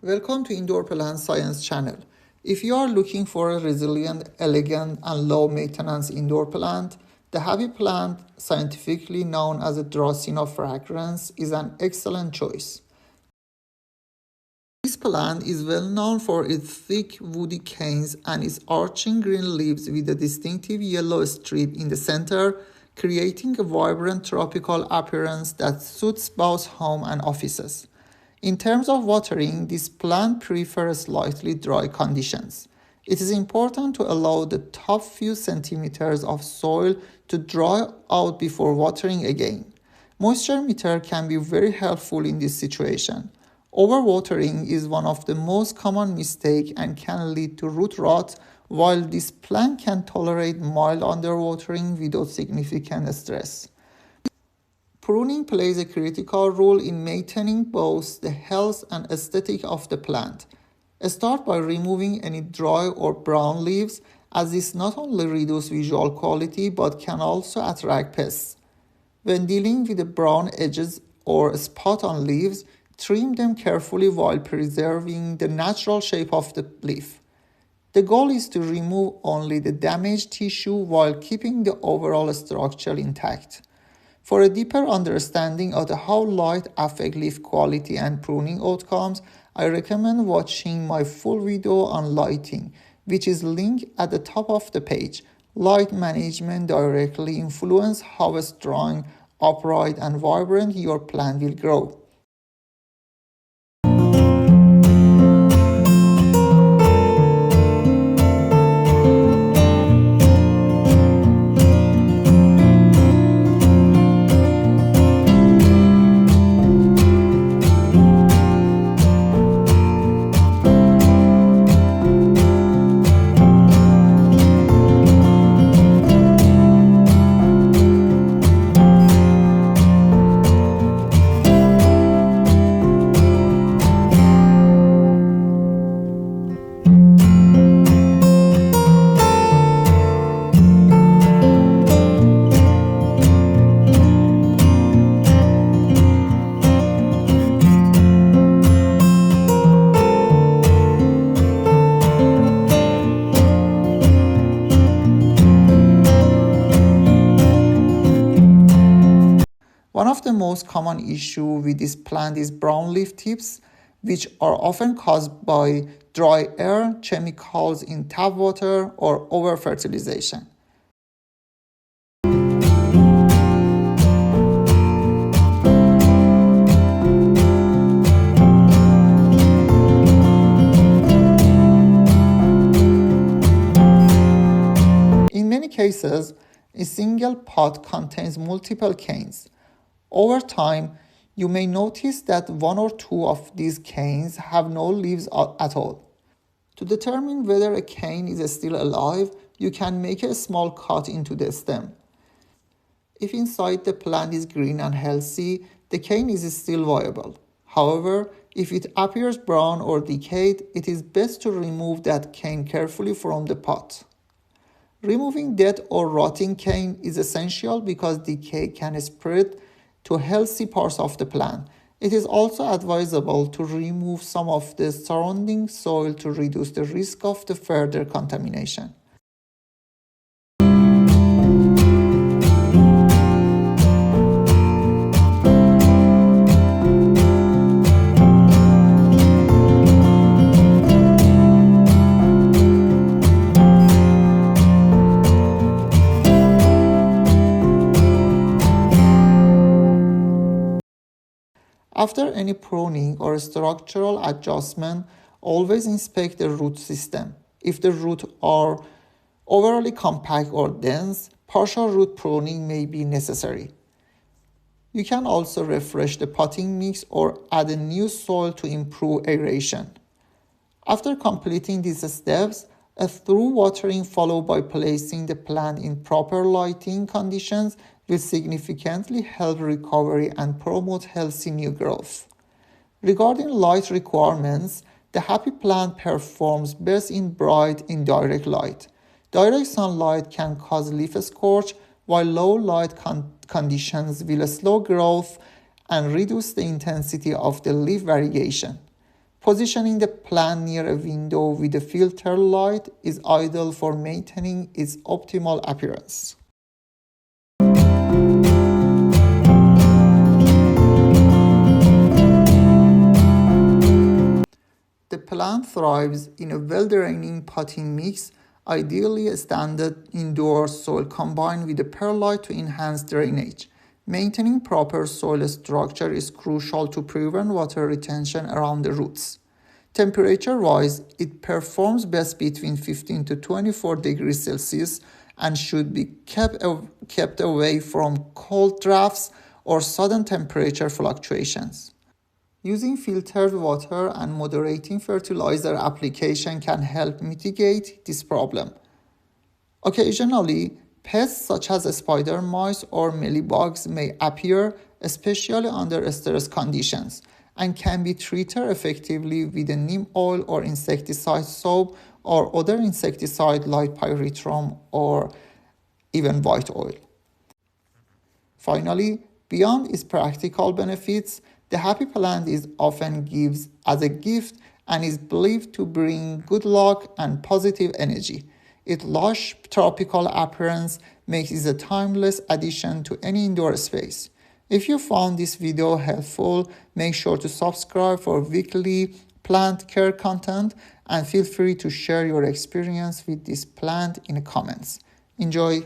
Welcome to IndoorPlants Science channel. If you are looking for a resilient, elegant, and low-maintenance indoor plant, the happy plant, scientifically known as a Dracaena fragrans, is an excellent choice. This plant is well known for its thick woody canes and its arching green leaves with a distinctive yellow strip in the center, creating a vibrant tropical appearance that suits both home and offices. In terms of watering, this plant prefers slightly dry conditions. It is important to allow the top few centimeters of soil to dry out before watering again. Moisture meter can be very helpful in this situation. Overwatering is one of the most common mistakes and can lead to root rot, while this plant can tolerate mild underwatering without significant stress. Pruning plays a critical role in maintaining both the health and aesthetic of the plant. Start by removing any dry or brown leaves, as this not only reduces visual quality but can also attract pests. When dealing with the brown edges or spot on leaves, trim them carefully while preserving the natural shape of the leaf. The goal is to remove only the damaged tissue while keeping the overall structure intact. For a deeper understanding of how light affects leaf quality and pruning outcomes, I recommend watching my full video on lighting, which is linked at the top of the page. Light management directly influences how strong, upright, and vibrant your plant will grow. One of the most common issues with this plant is brown leaf tips, which are often caused by dry air, chemicals in tap water, or over-fertilization. In many cases, a single pot contains multiple canes. Over time, you may notice that one or two of these canes have no leaves at all. To determine whether a cane is still alive, you can make a small cut into the stem. If inside the plant is green and healthy, the cane is still viable. However, if it appears brown or decayed, it is best to remove that cane carefully from the pot. Removing dead or rotting cane is essential because decay can spread to healthy parts of the plant. It is also advisable to remove some of the surrounding soil to reduce the risk of the further contamination. After any pruning or structural adjustment, always inspect the root system. If the roots are overly compact or dense, partial root pruning may be necessary. You can also refresh the potting mix or add a new soil to improve aeration. After completing these steps, a thorough watering followed by placing the plant in proper lighting conditions will significantly help recovery and promote healthy new growth. Regarding light requirements, the happy plant performs best in bright, indirect light. Direct sunlight can cause leaf scorch, while low light conditions will slow growth and reduce the intensity of the leaf variegation. Positioning the plant near a window with a filter light is ideal for maintaining its optimal appearance. The plant thrives in a well-draining potting mix, ideally a standard indoor soil combined with a perlite to enhance drainage. Maintaining proper soil structure is crucial to prevent water retention around the roots. Temperature-wise, it performs best between 15 to 24 degrees Celsius and should be kept away from cold drafts or sudden temperature fluctuations. Using filtered water and moderating fertilizer application can help mitigate this problem. Occasionally, pests such as spider mice or mealybugs may appear, especially under stress conditions, and can be treated effectively with a neem oil or insecticide soap or other insecticide like pyrethrum or even white oil. Finally, beyond its practical benefits, the happy plant is often given as a gift and is believed to bring good luck and positive energy. Its lush tropical appearance makes it a timeless addition to any indoor space. If you found this video helpful, make sure to subscribe for weekly plant care content and feel free to share your experience with this plant in the comments. Enjoy!